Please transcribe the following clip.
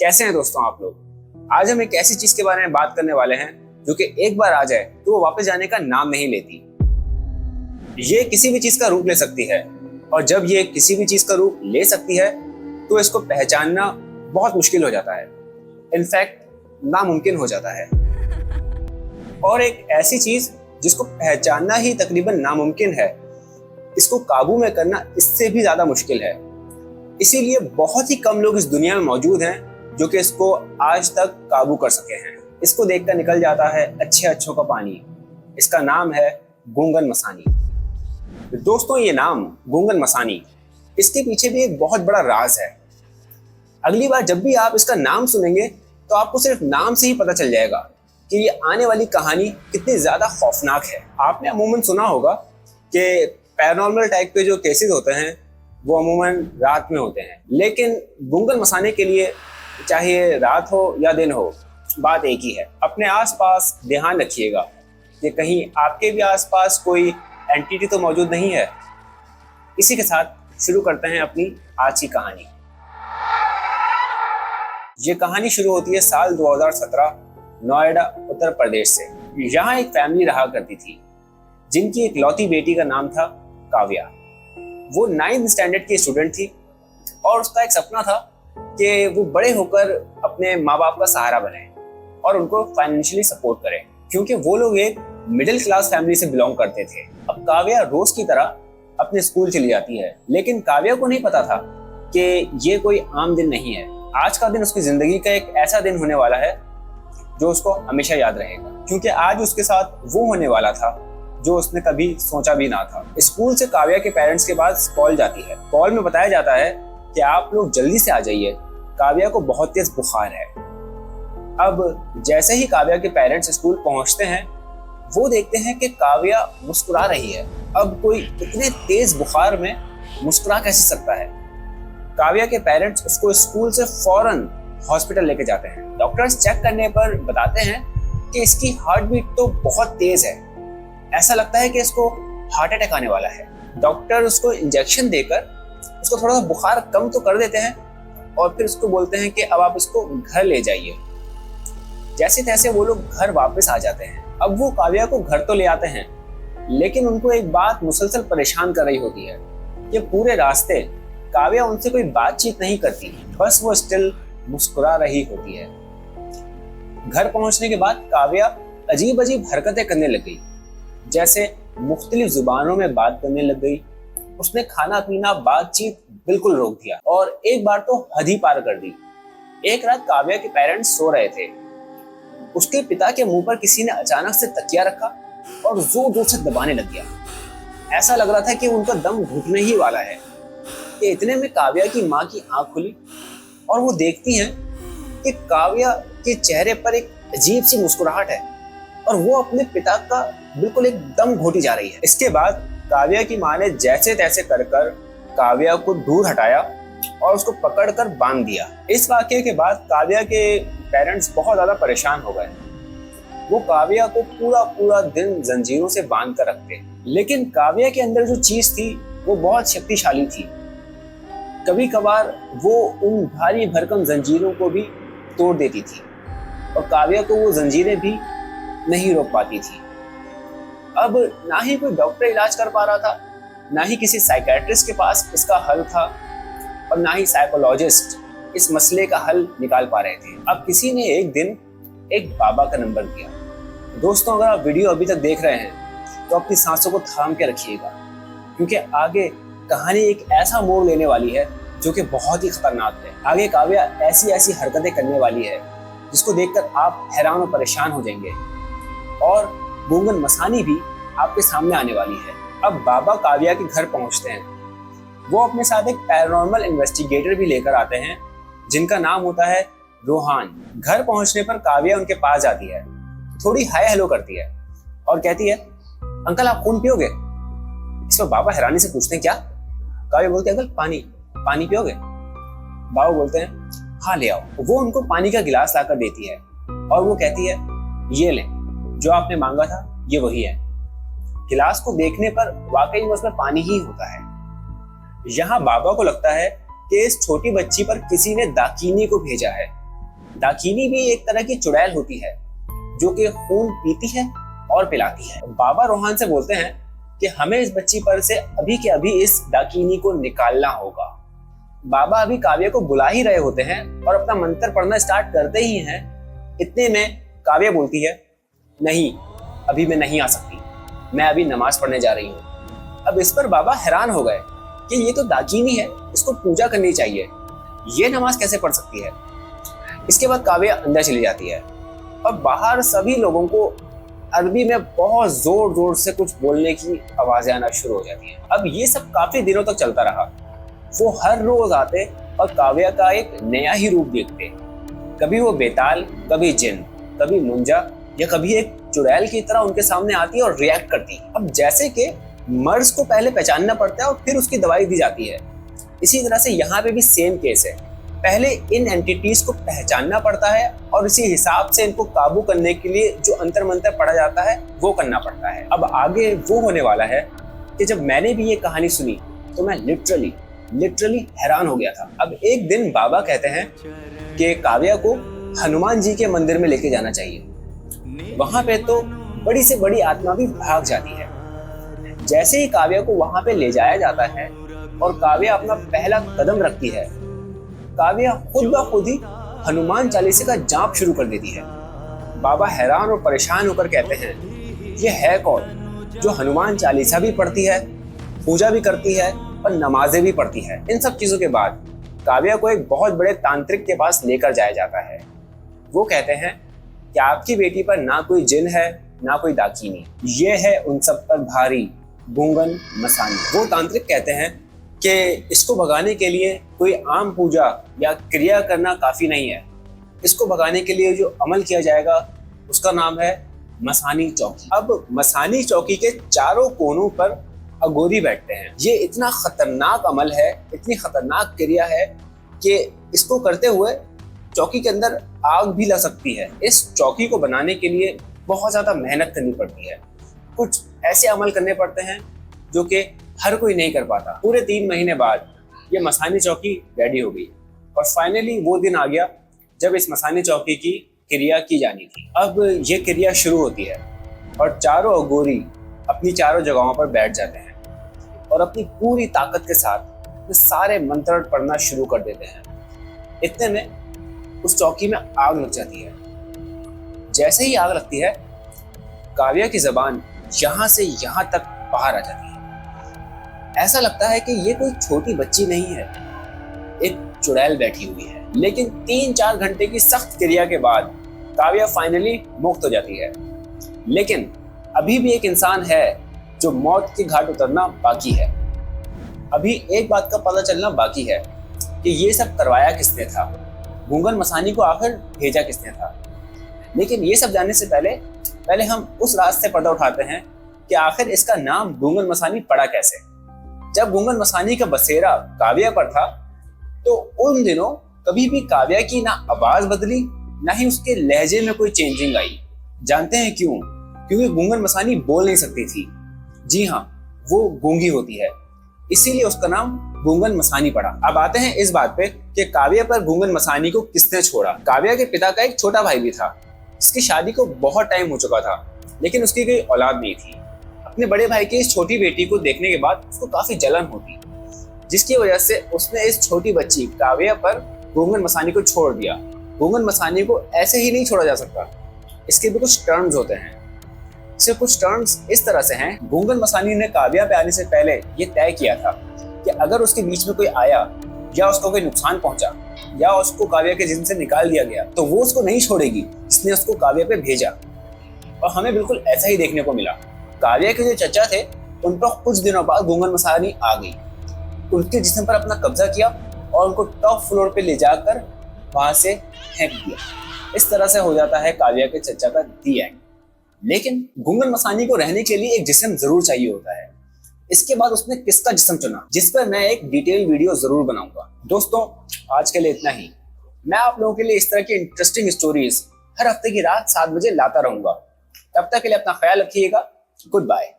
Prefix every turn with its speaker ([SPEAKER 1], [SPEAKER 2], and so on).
[SPEAKER 1] कैसे हैं दोस्तों आप लोग। आज हम एक ऐसी चीज के बारे में बात करने वाले हैं जो कि एक बार आ जाए तो वो वापस जाने का नाम नहीं लेती। ये किसी भी चीज का रूप ले सकती है और जब ये किसी भी चीज का रूप ले सकती है तो इसको पहचानना बहुत मुश्किल हो जाता है, इनफैक्ट नामुमकिन हो जाता है। और एक ऐसी चीज जिसको पहचानना ही तकरीबन नामुमकिन है, इसको काबू में करना इससे भी ज्यादा मुश्किल है। इसीलिए बहुत ही कम लोग इस दुनिया में मौजूद हैं जो कि इसको आज तक काबू कर सके हैं। इसको देखकर निकल जाता है अच्छे अच्छों का पानी। इसका नाम है गूंगन मसानी। तो दोस्तों, ये नाम गूंगन मसानी, इसके पीछे भी एक बहुत बड़ा राज है। अगली बार जब भी आप इसका नाम सुनेंगे तो आपको सिर्फ नाम से ही पता चल जाएगा कि ये आने वाली कहानी कितनी ज्यादा खौफनाक है। आपने अमूमन सुना होगा कि पैरानॉर्मल टाइप के जो केसेस होते हैं वो अमूमन रात में होते हैं, लेकिन गूंगन मसाने के लिए चाहे रात हो या दिन हो, बात एक ही है। अपने आसपास ध्यान रखिएगा कि कहीं आपके भी आसपास कोई एंटिटी तो मौजूद नहीं है। इसी के साथ शुरू करते हैं अपनी आज की कहानी। ये कहानी शुरू होती है साल 2017 नोएडा उत्तर प्रदेश से। यहाँ एक फैमिली रहा करती थी जिनकी एक लौती बेटी का नाम था काव्या। वो 9th स्टैंडर्ड की स्टूडेंट थी और उसका एक सपना था कि वो बड़े होकर अपने माँ बाप का सहारा बने और उनको फाइनेंशियली सपोर्ट करें, क्योंकि वो लोग एक मिडिल क्लास फैमिली से बिलोंग करते थे। अब काव्या रोज की तरह अपने स्कूल चली जाती है, लेकिन काव्या को नहीं पता था कि ये कोई आम दिन नहीं है। आज का दिन उसकी जिंदगी का एक ऐसा दिन होने वाला है जो उसको हमेशा याद रहेगा, क्योंकि आज उसके साथ वो होने वाला था जो उसने कभी सोचा भी ना था। स्कूल से काव्या के पेरेंट्स के पास कॉल जाती है। कॉल में बताया जाता है कि आप लोग जल्दी से आ जाइए, काव्या को बहुत तेज बुखार है। अब जैसे ही काव्या के पेरेंट्स स्कूल पहुंचते हैं, वो देखते हैं कि काव्या मुस्कुरा रही है। अब कोई इतने तेज बुखार में मुस्कुरा कैसे सकता है। काव्या के पेरेंट्स उसको स्कूल से फौरन हॉस्पिटल लेके जाते हैं। डॉक्टर्स चेक करने पर बताते हैं कि इसकी हार्ट बीट तो बहुत तेज है, ऐसा लगता है कि इसको हार्ट अटैक आने वाला है। डॉक्टर उसको इंजेक्शन देकर उसको थोड़ा सा बुखार कम तो कर देते हैं और फिर उसको बोलते हैं कि अब आप इसको घर ले जाइए। जैसे तैसे वो लोग घर वापस आ जाते हैं। अब वो काव्या को घर तो ले आते हैं, लेकिन उनको एक बात मुसलसल परेशान कर रही होती है कि पूरे रास्ते काव्या उनसे कोई बातचीत नहीं करती, बस वो स्टिल मुस्कुरा रही होती है। घर पहुंचने के बाद काव्या अजीब अजीब हरकतें करने लग गई, जैसे मुख्तलिफ जुबानों में बात करने लग गई। उसने खाना पीना बातचीत बिल्कुल रोक दिया और एक बार तो हद ही पार कर दी। एक रात काव्या के पेरेंट्स सो रहे थे। उसके पिता के मुंह पर किसी ने अचानक से तकिया रखा और जोर जोर से दबाने लग गया। ऐसा लग रहा था कि उनका दम घुटने ही वाला है कि इतने में काव्या की माँ की आंख खुली और वो देखती हैं कि काव्या के चेहरे पर एक अजीब सी मुस्कुराहट है और वो अपने पिता का बिल्कुल एक दम घोटी जा रही है। इसके बाद काव्या की माँ ने जैसे तैसे कर काव्या को दूर हटाया और उसको पकड़कर बांध दिया। इस वाकये के बाद काव्या के पेरेंट्स बहुत ज्यादा परेशान हो गए। वो काव्या को पूरा दिन जंजीरों से बांध कर रखते, लेकिन काव्या के अंदर जो चीज थी वो बहुत शक्तिशाली थी। कभी कभार वो उन भारी भरकम जंजीरों को भी तोड़ देती थी और काव्या को वो जंजीरें भी नहीं रोक पाती थी। अब ना ही कोई डॉक्टर इलाज कर पा रहा था, ना ही किसी साइकियाट्रिस्ट के पास इसका हल था और ना ही साइकोलॉजिस्ट इस मसले का हल निकाल पा रहे थे। अब किसी ने एक दिन एक बाबा का नंबर दिया। दोस्तों, अगर आप वीडियो अभी तक देख रहे हैं तो अपनी सांसों को थाम के रखिएगा, क्योंकि आगे कहानी एक ऐसा मोड़ लेने वाली है जो कि बहुत ही खतरनाक है। आगे काव्या ऐसी हरकतें करने वाली है जिसको देखकर आप हैरान और परेशान हो जाएंगे और गूंगन मसानी भी आपके सामने आने वाली है। अब बाबा काव्या के घर पहुंचते हैं। वो अपने साथ एक पैरानॉर्मल इन्वेस्टिगेटर भी लेकर आते हैं जिनका नाम होता है रोहान। घर पहुंचने पर काव्या उनके पास जाती है, थोड़ी हाय हेलो करती है और कहती है, अंकल आप खून पियोगे? इस पर बाबा हैरानी से पूछते हैं, क्या? काव्या बोलते हैं, अंकल पानी पियोगे? बाबा बोलते हैं, हाँ ले आओ। वो उनको पानी का गिलास लाकर देती है और वो कहती है, ये लें, जो आपने मांगा था ये वही है। गिलास को देखने पर वाकई में उसमें पानी ही होता है। यहाँ बाबा को लगता है कि इस छोटी बच्ची पर किसी ने दाकिनी को भेजा है दाकिनी भी एक तरह की चुड़ैल होती है जो कि खून पीती है और पिलाती है। बाबा रोहान से बोलते हैं कि हमें इस बच्ची पर से अभी के अभी इस दाकिनी को निकालना होगा। बाबा अभी काव्या को बुला ही रहे होते हैं और अपना मंत्र पढ़ना स्टार्ट करते ही हैं। इतने में काव्या बोलती है, नहीं अभी मैं नहीं आ सकती, मैं अभी नमाज पढ़ने जा रही हूँ। अब इस पर बाबा हैरान हो गए कि ये तो दाकिनी है, इसको पूजा करनी चाहिए, ये नमाज कैसे पढ़ सकती है। इसके बाद काव्या अंदर चली जाती है और बाहर सभी लोगों को अरबी में बहुत जोर जोर से कुछ बोलने की आवाजें आना शुरू हो जाती हैं। अब ये सब काफी दिनों तक चलता रहा। वो हर रोज आते और काव्या का एक नया ही रूप देखते। कभी वो बेताल, कभी जिन, कभी मुंजा या कभी एक चुड़ैल की तरह उनके सामने आती है और रिएक्ट करती है। अब जैसे कि मर्ज को पहले पहचानना पड़ता है और फिर उसकी दवाई दी जाती है, इसी तरह से यहाँ पे भी सेम केस है। पहले इन एंटिटीज को पहचानना पड़ता है और इसी हिसाब से इनको काबू करने के लिए जो अंतर मंत्र पढ़ा जाता है वो करना पड़ता है। अब आगे वो होने वाला है कि जब मैंने भी ये कहानी सुनी तो मैं लिटरली हैरान हो गया था। अब एक दिन बाबा कहते हैं कि काव्या को हनुमान जी के मंदिर में लेके जाना चाहिए। वहां पे तो बड़ी से बड़ी आत्मा भी भाग जाती है। जैसे ही काव्या को वहां पे ले जाया जाता है और काव्या अपना पहला कदम रखती है, काव्या खुद ब खुद ही हनुमान चालीसा का जाप शुरू कर देती है। बाबा हैरान और परेशान होकर कहते हैं, ये है कौन जो हनुमान चालीसा भी पढ़ती है, पूजा भी करती है और नमाजें भी पढ़ती है। इन सब चीजों के बाद काव्या को एक बहुत बड़े तांत्रिक के पास लेकर जाया जाता है। वो कहते हैं कि आपकी बेटी पर ना कोई जिन है ना कोई दाकिनी, ये है उन सब पर भारी गूंगन मसानी। वो तांत्रिक कहते हैं कि इसको भगाने के लिए कोई आम पूजा या क्रिया करना काफी नहीं है। इसको भगाने के लिए जो अमल किया जाएगा उसका नाम है मसानी चौकी। अब मसानी चौकी के चारों कोनों पर अघोरी बैठते हैं। ये इतना खतरनाक अमल है, इतनी खतरनाक क्रिया है कि इसको करते हुए चौकी के अंदर आग भी लग सकती है। इस चौकी को बनाने के लिए बहुत ज्यादा मेहनत करनी पड़ती है। कुछ ऐसे अमल करने पड़ते हैं जो कि हर कोई नहीं कर पाता। पूरे 3 महीने बाद ये मसानी चौकी रेडी हो गई और फाइनली वो दिन आ गया जब इस मसानी चौकी की क्रिया की जानी थी। अब ये क्रिया शुरू होती है और चारों अघोरी अपनी चारों जगहों पर बैठ जाते हैं और अपनी पूरी ताकत के साथ सारे मंत्र पढ़ना शुरू कर देते हैं। इतने में उस चौकी में आग लग जाती है। जैसे ही आग लगती है, काव्या की जबान यहाँ से यहाँ तक बाहर आ जाती है। ऐसा लगता है कि ये कोई छोटी बच्ची नहीं है, एक चुड़ैल बैठी हुई है। लेकिन 3-4 घंटे की सख्त क्रिया के बाद काव्या फाइनली मुक्त हो जाती है। लेकिन अभी भी एक इंसान है जो मौत के घाट उतरना बाकी है। अभी एक बात का पता चलना बाकी है कि ये सब करवाया किसने था, गूंगन मसानी को आखिर भेजा किसने था। लेकिन ये सब जानने से पहले हम उस राज से पर्दा उठाते हैं कि आखिर इसका नाम गूंगन मसानी पड़ा कैसे। जब गूंगन मसानी का बसेरा काव्या पर था तो उन दिनों कभी भी काव्या की ना आवाज बदली ना ही उसके लहजे में कोई चेंजिंग आई। जानते हैं क्यों? क्योंकि गूंगन मसानी बोल नहीं सकती थी। जी हाँ, वो गूंगी होती है, इसीलिए उसका नाम गूंगन मसानी पड़ा। अब आते हैं इस बात पे कि काव्या पर गूंगन मसानी को किसने छोड़ा। काव्या के पिता का एक छोटा भाई भी था, उसकी शादी को बहुत टाइम हो चुका था, लेकिन उसकी कोई औलाद नहीं थी। अपने बड़े भाई की इस छोटी बेटी को देखने के बाद उसको काफी जलन होती, जिसकी वजह से उसने इस छोटी बच्ची काव्या पर गूंगन मसानी को छोड़ दिया। गूंगन मसानी को ऐसे ही नहीं छोड़ा जा सकता, इसके भी कुछ टर्म्स होते हैं। इसके कुछ टर्म्स इस तरह से हैं। गूंगन मसानी ने काव्या पे आने से पहले ये तय किया था कि अगर उसके बीच में कोई आया या उसको कोई नुकसान पहुंचा या उसको काव्या के जिस्म से निकाल दिया गया तो वो उसको नहीं छोड़ेगी, जिसने उसको काव्या पे भेजा। और हमें बिल्कुल ऐसा ही देखने को मिला। काव्या के जो चचा थे उन पर कुछ दिनों बाद गूंगन मसानी आ गई, उनके जिस्म पर अपना कब्जा किया और उनको टॉप फ्लोर पे ले जाकर वहां से फेंक दिया। इस तरह से हो जाता है काव्या के चचा का दी एंड। लेकिन गूंगन मसानी को रहने के लिए एक जिस्म जरूर चाहिए होता है। इसके बाद उसने किसका जिस्म चुना, जिस पर मैं एक डिटेल वीडियो जरूर बनाऊंगा। दोस्तों, आज के लिए इतना ही। मैं आप लोगों के लिए इस तरह की इंटरेस्टिंग स्टोरीज हर हफ्ते की रात 7 बजे लाता रहूंगा। तब तक के लिए अपना ख्याल रखिएगा। Good bye.